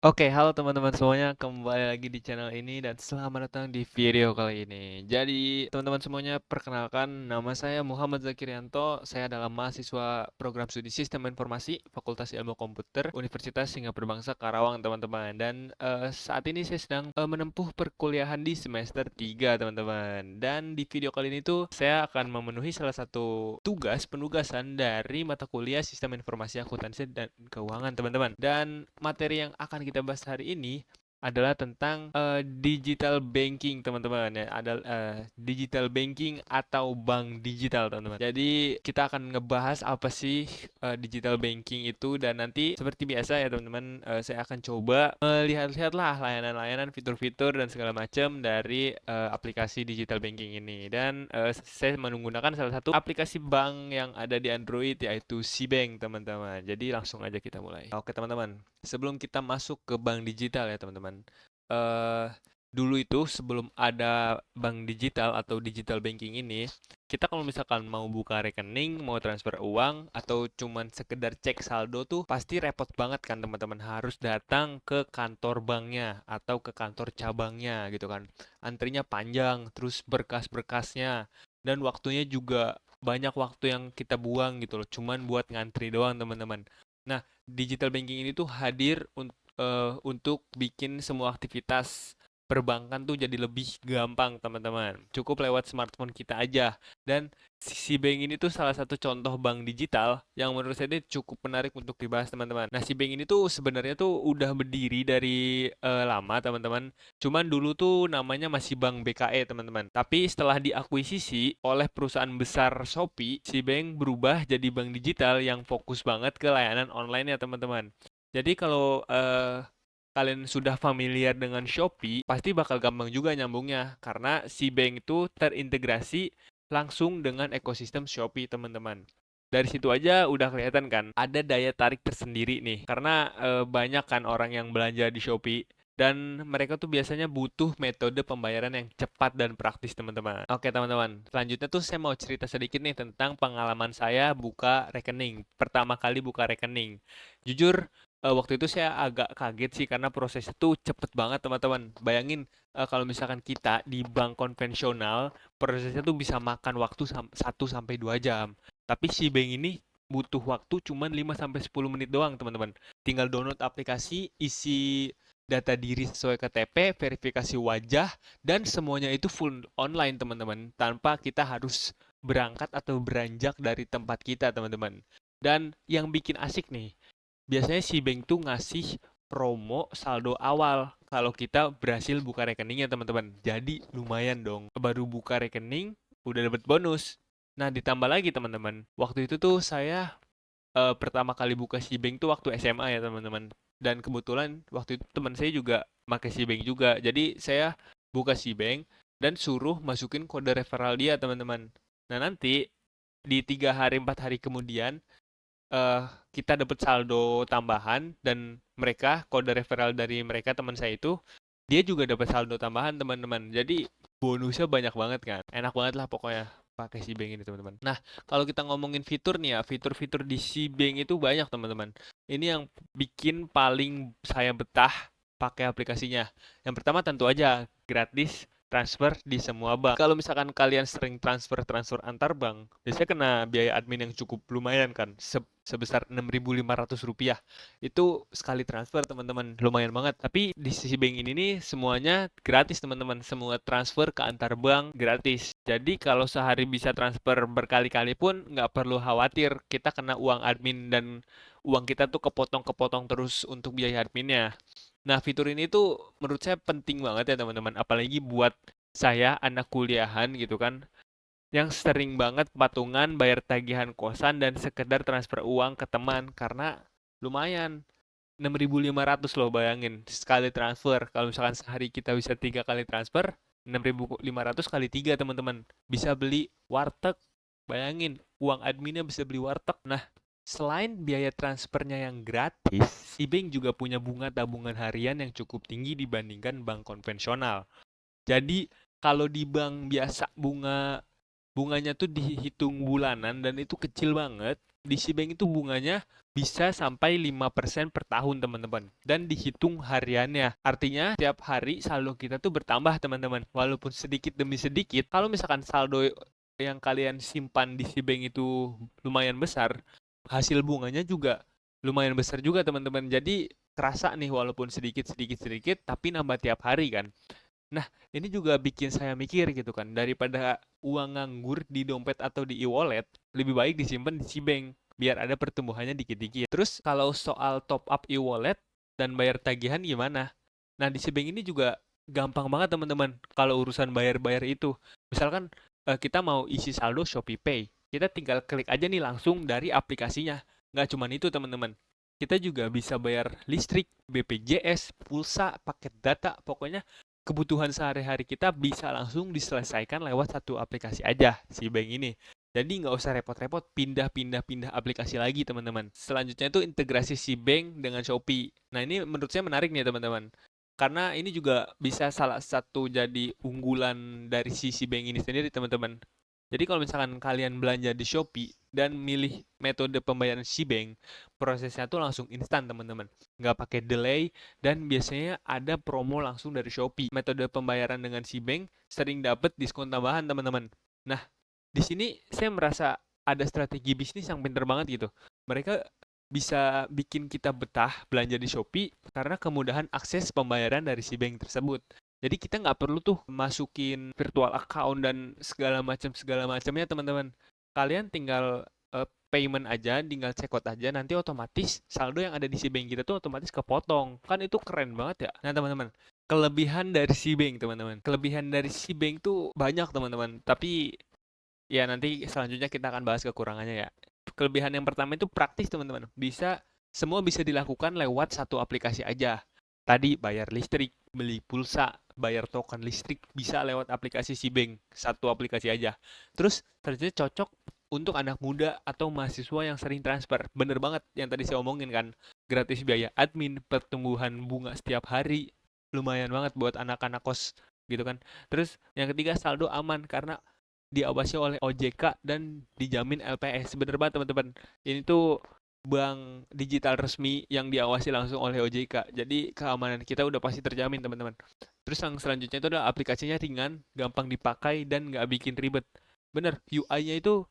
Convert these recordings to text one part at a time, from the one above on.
Oke, halo teman-teman semuanya, kembali lagi di channel ini dan selamat datang di video kali ini. Jadi, teman-teman semuanya, perkenalkan nama saya Muhammad Zakirianto. Saya adalah mahasiswa program studi Sistem Informasi, Fakultas Ilmu Komputer, Universitas Singapura Bangsa Karawang, teman-teman. Dan saat ini saya sedang menempuh perkuliahan di semester 3, teman-teman. Dan di video kali ini tuh saya akan memenuhi salah satu penugasan dari mata kuliah Sistem Informasi Akuntansi dan Keuangan, teman-teman. Dan materi yang akan kita bahas hari ini adalah tentang digital banking, teman-teman. Ya, ada digital banking atau bank digital, teman-teman. Jadi kita akan ngebahas apa sih digital banking itu, dan nanti seperti biasa ya teman-teman, saya akan coba melihat-lihat lah layanan-layanan, fitur-fitur dan segala macam dari aplikasi digital banking ini. Dan saya menggunakan salah satu aplikasi bank yang ada di Android, yaitu Cbank, teman-teman. Jadi langsung aja kita mulai. Oke teman-teman, sebelum kita masuk ke bank digital ya teman-teman, eh dulu itu sebelum ada bank digital atau digital banking ini, kita kalau misalkan mau buka rekening, mau transfer uang, atau cuman sekedar cek saldo tuh pasti repot banget kan teman-teman. Harus datang ke kantor banknya atau ke kantor cabangnya gitu kan. Antrinya panjang, terus berkas-berkasnya, dan waktunya juga banyak waktu yang kita buang gitu loh. Cuman buat ngantri doang teman-teman. Nah, digital banking ini tuh hadir untuk bikin semua aktivitas perbankan tuh jadi lebih gampang, teman-teman. Cukup lewat smartphone kita aja. Dan si bank ini tuh salah satu contoh bank digital yang menurut saya ini cukup menarik untuk dibahas, teman-teman. Nah, si bank ini tuh sebenarnya tuh udah berdiri dari lama, teman-teman. Cuman dulu tuh namanya masih Bank BKE, teman-teman. Tapi setelah diakuisisi oleh perusahaan besar Shopee, si bank berubah jadi bank digital yang fokus banget ke layanan online ya, teman-teman. Jadi kalau kalian sudah familiar dengan Shopee, pasti bakal gampang juga nyambungnya karena si bank itu terintegrasi langsung dengan ekosistem Shopee, teman-teman. Dari situ aja udah kelihatan kan, ada daya tarik tersendiri nih. Karena banyak kan orang yang belanja di Shopee dan mereka tuh biasanya butuh metode pembayaran yang cepat dan praktis, teman-teman. Oke, teman-teman. Selanjutnya tuh saya mau cerita sedikit nih tentang pengalaman saya buka rekening. Pertama kali buka rekening. Jujur, waktu itu saya agak kaget sih karena prosesnya tuh cepet banget, teman-teman. Bayangin kalau misalkan kita di bank konvensional, prosesnya tuh bisa makan waktu 1 sampai 2 jam. Tapi si bank ini butuh waktu cuman 5 sampai 10 menit doang, teman-teman. Tinggal download aplikasi, isi data diri sesuai KTP, verifikasi wajah, dan semuanya itu full online, teman-teman. Tanpa kita harus berangkat atau beranjak dari tempat kita, teman-teman. Dan yang bikin asik nih, biasanya si bank tuh ngasih promo saldo awal kalau kita berhasil buka rekeningnya, teman-teman. Jadi lumayan dong. Baru buka rekening udah dapat bonus. Nah, ditambah lagi teman-teman. Waktu itu tuh saya pertama kali buka si bank tuh waktu SMA ya, teman-teman. Dan kebetulan waktu itu teman saya juga pakai si bank juga. Jadi saya buka si bank dan suruh masukin kode referral dia, teman-teman. Nah, nanti di 3 hari 4 hari kemudian kita dapat saldo tambahan, dan mereka kode referral dari mereka, teman saya itu dia juga dapat saldo tambahan, teman-teman. Jadi bonusnya banyak banget kan. Enak banget lah pokoknya pakai si bank ini, teman-teman. Nah, kalau kita ngomongin fitur nih ya, fitur-fitur di si bank itu banyak, teman-teman. Ini yang bikin paling saya betah pakai aplikasinya. Yang pertama tentu aja gratis transfer di semua bank. Kalau misalkan kalian sering transfer-transfer antar bank, biasanya kena biaya admin yang cukup lumayan kan, sebesar Rp6.500. Itu sekali transfer, teman-teman, lumayan banget. Tapi di sisi bank ini nih semuanya gratis, teman-teman. Semua transfer ke antar bank gratis. Jadi kalau sehari bisa transfer berkali-kali pun nggak perlu khawatir kita kena uang admin, dan uang kita tuh kepotong-kepotong terus untuk biaya adminnya. Nah, fitur ini tuh menurut saya penting banget ya, teman-teman. Apalagi buat saya, anak kuliahan gitu kan, yang sering banget patungan bayar tagihan kosan dan sekedar transfer uang ke teman. Karena lumayan, 6.500 loh, bayangin. Sekali transfer. Kalau misalkan sehari kita bisa 3 kali transfer, 6.500 kali 3, teman-teman. Bisa beli warteg. Bayangin, uang adminnya bisa beli warteg. Nah, selain biaya transfernya yang gratis, si bank juga punya bunga tabungan harian yang cukup tinggi dibandingkan bank konvensional. Jadi, kalau di bank biasa bunganya tuh dihitung bulanan dan itu kecil banget. Di Cbank itu bunganya bisa sampai 5% per tahun, teman-teman. Dan dihitung hariannya. Artinya, tiap hari saldo kita tuh bertambah, teman-teman. Walaupun sedikit demi sedikit, kalau misalkan saldo yang kalian simpan di Cbank itu lumayan besar, hasil bunganya juga lumayan besar juga, teman-teman. Jadi, kerasa nih walaupun sedikit, tapi nambah tiap hari kan. Nah, ini juga bikin saya mikir gitu kan, daripada uang nganggur di dompet atau di e-wallet, lebih baik disimpan di Cbank, biar ada pertumbuhannya dikit-dikit. Terus kalau soal top up e-wallet dan bayar tagihan gimana? Nah, di Cbank ini juga gampang banget teman-teman kalau urusan bayar-bayar itu. Misalkan kita mau isi saldo ShopeePay, kita tinggal klik aja nih langsung dari aplikasinya. Nggak cuma itu teman-teman. Kita juga bisa bayar listrik, BPJS, pulsa, paket data, pokoknya kebutuhan sehari-hari kita bisa langsung diselesaikan lewat satu aplikasi aja, si Bank ini. Jadi nggak usah repot-repot pindah-pindah aplikasi lagi, teman-teman. Selanjutnya itu integrasi si Bank dengan Shopee. Nah, ini menurut saya menarik nih, teman-teman. Karena ini juga bisa salah satu jadi unggulan dari si Bank ini sendiri, teman-teman. Jadi kalau misalkan kalian belanja di Shopee dan milih metode pembayaran si Bank, prosesnya tuh langsung instan, teman-teman. Nggak pakai delay, dan biasanya ada promo langsung dari Shopee. Metode pembayaran dengan si Bank sering dapat diskon tambahan, teman-teman. Nah, di sini saya merasa ada strategi bisnis yang pinter banget gitu. Mereka bisa bikin kita betah belanja di Shopee karena kemudahan akses pembayaran dari si bank tersebut. Jadi kita nggak perlu tuh masukin virtual account dan segala macamnya, teman-teman. Kalian tinggal payment aja, tinggal cekot aja, nanti otomatis saldo yang ada di si bank kita tuh otomatis kepotong. Kan itu keren banget ya. Nah, teman-teman, kelebihan dari si bank, teman-teman. Kelebihan dari si bank tuh banyak, teman-teman. Tapi ya nanti selanjutnya kita akan bahas kekurangannya ya. Kelebihan yang pertama itu praktis, teman-teman. Semua bisa dilakukan lewat satu aplikasi aja. Tadi bayar listrik, beli pulsa, bayar token listrik bisa lewat aplikasi si bank, satu aplikasi aja. Terus selanjutnya cocok untuk anak muda atau mahasiswa yang sering transfer. Bener banget yang tadi saya omongin kan. Gratis biaya admin, pertumbuhan bunga setiap hari, lumayan banget buat anak-anak kos gitu kan. Terus yang ketiga, saldo aman karena diawasi oleh OJK dan dijamin LPS. Bener banget, teman-teman. Ini tuh bank digital resmi yang diawasi langsung oleh OJK. Jadi keamanan kita udah pasti terjamin, teman-teman. Terus yang selanjutnya itu adalah aplikasinya ringan, gampang dipakai, dan nggak bikin ribet. Bener, UI-nya itu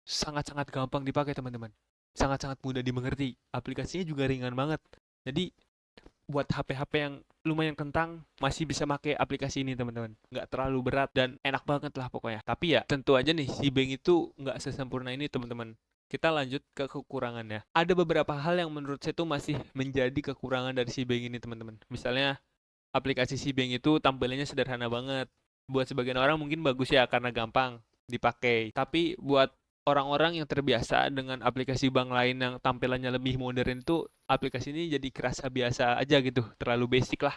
sangat-sangat gampang dipakai, teman-teman. Sangat-sangat mudah dimengerti. Aplikasinya juga ringan banget. Jadi buat HP-HP yang lumayan kentang masih bisa pakai aplikasi ini, teman-teman. Nggak terlalu berat dan enak banget lah pokoknya. Tapi ya tentu aja nih si Bank itu nggak sesempurna ini, teman-teman. Kita lanjut ke kekurangannya. Ada beberapa hal yang menurut saya tuh masih menjadi kekurangan dari si Bank ini, teman-teman. Misalnya aplikasi si Bank itu tampilannya sederhana banget. Buat sebagian orang mungkin bagus ya karena gampang dipakai. Tapi buat orang-orang yang terbiasa dengan aplikasi bank lain yang tampilannya lebih modern itu, aplikasi ini jadi kerasa biasa aja gitu, terlalu basic lah.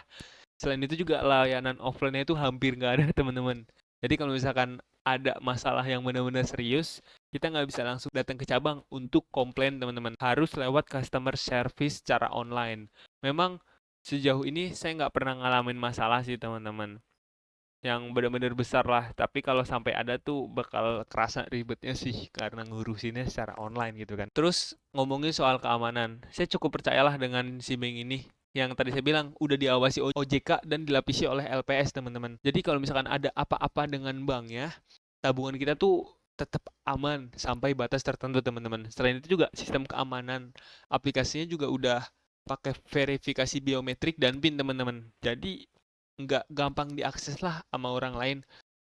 Selain itu juga layanan offline-nya itu hampir nggak ada, teman-teman. Jadi kalau misalkan ada masalah yang benar-benar serius, kita nggak bisa langsung datang ke cabang untuk komplain, teman-teman. Harus lewat customer service secara online. Memang sejauh ini saya nggak pernah ngalamin masalah sih, teman-teman, yang benar-benar besar lah. Tapi kalau sampai ada tuh bakal kerasa ribetnya sih karena ngurusinnya secara online gitu kan. Terus ngomongin soal keamanan, saya cukup percayalah dengan si Bank ini. Yang tadi saya bilang udah diawasi OJK dan dilapisi oleh LPS, teman-teman. Jadi kalau misalkan ada apa-apa dengan banknya, tabungan kita tuh tetap aman sampai batas tertentu, teman-teman. Selain itu juga sistem keamanan aplikasinya juga udah pakai verifikasi biometrik dan PIN, teman-teman. Jadi nggak gampang diakses lah sama orang lain.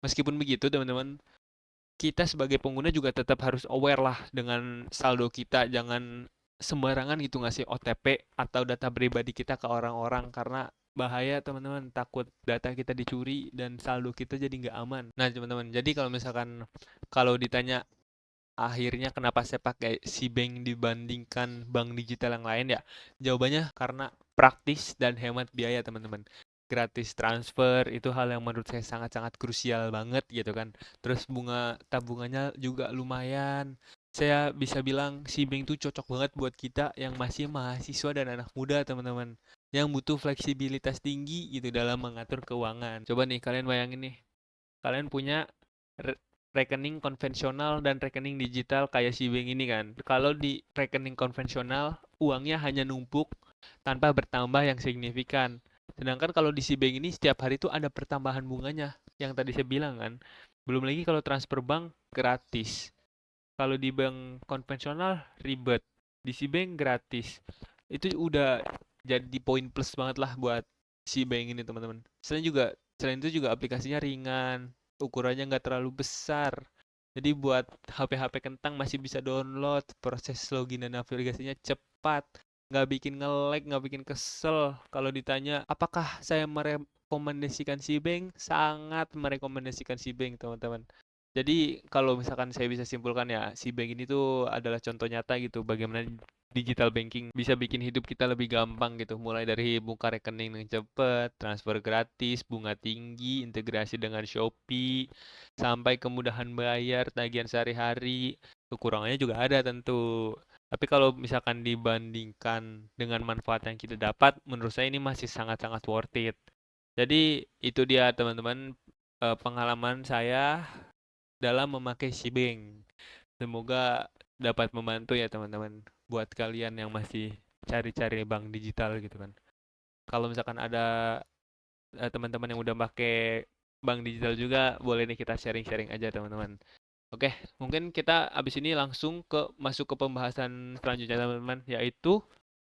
Meskipun begitu, teman-teman, kita sebagai pengguna juga tetap harus aware lah dengan saldo kita. Jangan sembarangan gitu ngasih OTP atau data pribadi kita ke orang-orang karena bahaya, teman-teman. Takut data kita dicuri dan saldo kita jadi nggak aman. Nah, teman-teman, jadi kalau ditanya akhirnya kenapa saya pakai si bank dibandingkan bank digital yang lain, ya jawabannya karena praktis dan hemat biaya, teman-teman. Gratis transfer itu hal yang menurut saya sangat-sangat krusial banget gitu kan. Terus bunga tabungannya juga lumayan. Saya bisa bilang si bank itu cocok banget buat kita yang masih mahasiswa dan anak muda, teman-teman, yang butuh fleksibilitas tinggi gitu dalam mengatur keuangan. Coba nih kalian bayangin nih, kalian punya rekening konvensional dan rekening digital kayak si bank ini kan. Kalau di rekening konvensional, uangnya hanya numpuk tanpa bertambah yang signifikan. Sedangkan kalau di si bank ini setiap hari itu ada pertambahan bunganya, yang tadi saya bilang kan. Belum lagi kalau transfer bank gratis. Kalau di bank konvensional ribet, di si bank gratis. Itu udah jadi poin plus banget lah buat si bank ini teman-teman. Selain itu juga aplikasinya ringan, ukurannya nggak terlalu besar. Jadi buat HP-HP kentang masih bisa download, proses login dan navigasinya cepat, nggak bikin nge-lag, nggak bikin kesel. Kalau ditanya, apakah saya merekomendasikan si bank? Sangat merekomendasikan si bank, teman-teman. Jadi kalau misalkan saya bisa simpulkan ya, si bank ini tuh adalah contoh nyata gitu bagaimana digital banking bisa bikin hidup kita lebih gampang gitu. Mulai dari buka rekening yang cepat, transfer gratis, bunga tinggi, integrasi dengan Shopee, sampai kemudahan bayar, tagihan sehari-hari. Kekurangannya juga ada tentu. Tapi kalau misalkan dibandingkan dengan manfaat yang kita dapat, menurut saya ini masih sangat-sangat worth it. Jadi itu dia teman-teman, pengalaman saya dalam memakai Shebang. Semoga dapat membantu ya teman-teman buat kalian yang masih cari-cari bank digital gitu kan. Kalau misalkan ada teman-teman yang udah pakai bank digital juga, boleh nih kita sharing-sharing aja teman-teman. Oke, mungkin kita abis ini langsung masuk ke pembahasan selanjutnya teman-teman, yaitu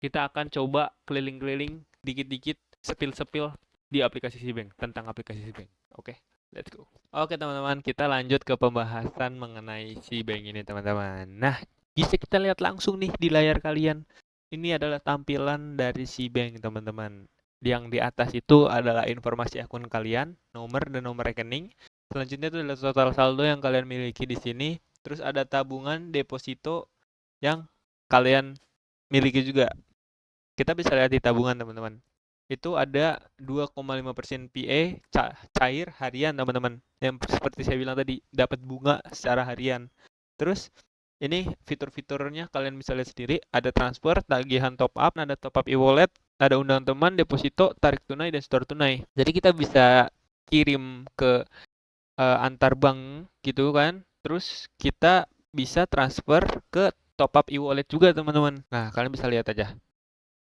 kita akan coba keliling-keliling dikit-dikit, sepil-sepil di aplikasi Shebang, tentang aplikasi Shebang. Oke, let's go. Oke teman-teman, kita lanjut ke pembahasan mengenai Shebang ini teman-teman. Nah, bisa kita lihat langsung nih di layar kalian. Ini adalah tampilan dari Shebang teman-teman. Yang di atas itu adalah informasi akun kalian, nomor dan nomor rekening. Selanjutnya itu adalah total saldo yang kalian miliki di sini. Terus ada tabungan, deposito yang kalian miliki juga. Kita bisa lihat di tabungan teman-teman. Itu ada 2,5% PA cair harian teman-teman. Yang seperti saya bilang tadi, dapat bunga secara harian. Terus ini fitur-fiturnya kalian bisa lihat sendiri. Ada transfer, tagihan top up, ada top up e-wallet, ada undang teman, deposito, tarik tunai, dan store tunai. Jadi kita bisa kirim ke antar bank gitu kan. Terus kita bisa transfer ke top up e-wallet juga teman-teman. Nah, kalian bisa lihat aja.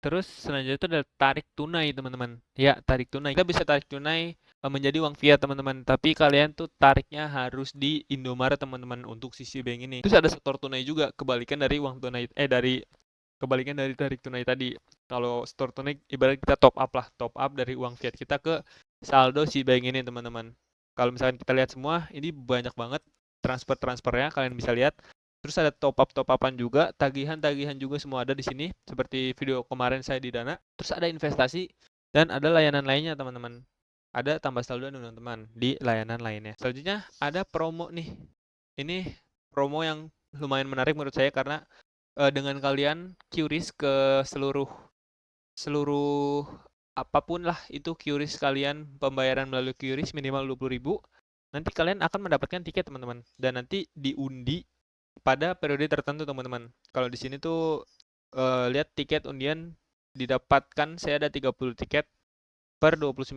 Terus selanjutnya itu adalah tarik tunai teman-teman. Ya, tarik tunai. Kita bisa tarik tunai menjadi uang fiat teman-teman. Tapi kalian tuh tariknya harus di Indomaret teman-teman untuk sisi bank ini. Terus ada store tunai juga, kebalikan dari uang tunai kebalikan dari tarik tunai tadi. Kalau store tunai ibarat kita top up lah, top up dari uang fiat kita ke saldo si bank ini teman-teman. Kalau misalkan kita lihat semua, ini banyak banget transfernya, kalian bisa lihat. Terus ada top upan juga, tagihan juga semua ada di sini. Seperti video kemarin saya di Dana. Terus ada investasi dan ada layanan lainnya teman-teman. Ada tambah saldo dan teman-teman di layanan lainnya. Selanjutnya ada promo nih. Ini promo yang lumayan menarik menurut saya karena dengan kalian QRIS ke seluruh seluruh apapun lah itu QRIS kalian, pembayaran melalui QRIS minimal 20.000, nanti kalian akan mendapatkan tiket teman-teman dan nanti diundi pada periode tertentu teman-teman. Kalau di sini tuh lihat tiket undian didapatkan, saya ada 30 tiket per 29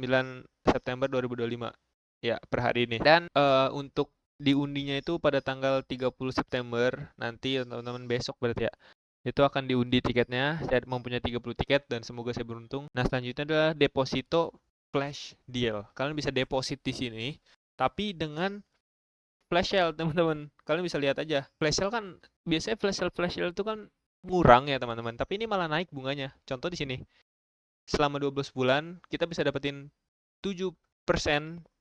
September 2025 ya per hari ini. Dan untuk diundinya itu pada tanggal 30 September nanti teman-teman, besok berarti ya. Itu akan diundi tiketnya. Saya mempunyai 30 tiket dan semoga saya beruntung. Nah, selanjutnya adalah deposito flash deal. Kalian bisa deposit di sini tapi dengan flash sale teman-teman. Kalian bisa lihat aja. Flash sale kan biasanya flash sale itu kan ngurang ya teman-teman. Tapi ini malah naik bunganya. Contoh di sini. Selama 12 bulan kita bisa dapetin 7%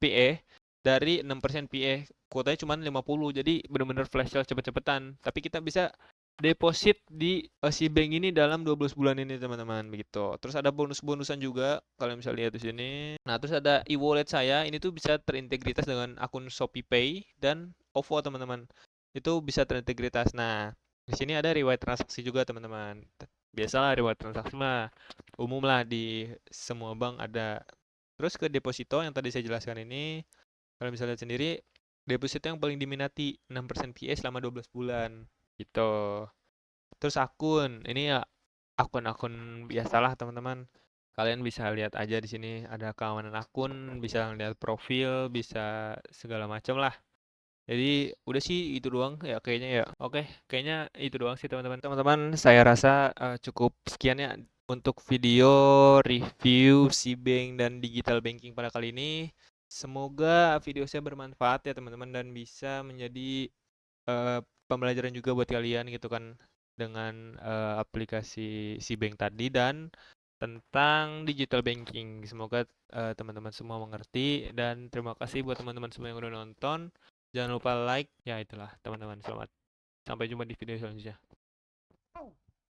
PE dari 6% PE. Kuotanya cuma 50. Jadi benar-benar flash sale cepet-cepetan. Tapi kita bisa deposit di si bank ini dalam 12 bulan ini teman-teman begitu. Terus ada bonus-bonusan juga kalian bisa lihat di sini. Nah, terus ada e-wallet saya ini tuh bisa terintegritas dengan akun ShopeePay dan OVO teman-teman. Itu bisa terintegritas. Nah, di sini ada riwayat transaksi juga teman-teman. Biasalah riwayat transaksi mah umum lah di semua bank ada. Terus ke deposito yang tadi saya jelaskan ini, kalian bisa lihat sendiri, deposito yang paling diminati 6% PA selama 12 bulan gitu. Terus akun, ini ya akun-akun biasalah teman-teman. Kalian bisa lihat aja di sini ada keamanan akun, bisa lihat profil, bisa segala macam lah. Jadi udah sih itu doang ya kayaknya ya. Oke, kayaknya itu doang sih teman-teman. Teman-teman, saya rasa cukup sekian ya untuk video review Cbank dan digital banking pada kali ini. Semoga video saya bermanfaat ya teman-teman dan bisa menjadi pembelajaran juga buat kalian gitu kan dengan aplikasi Cbank tadi dan tentang digital banking. Semoga teman-teman semua mengerti dan terima kasih buat teman-teman semua yang udah nonton. Jangan lupa like. Ya itulah teman-teman. Selamat. Sampai jumpa di video selanjutnya.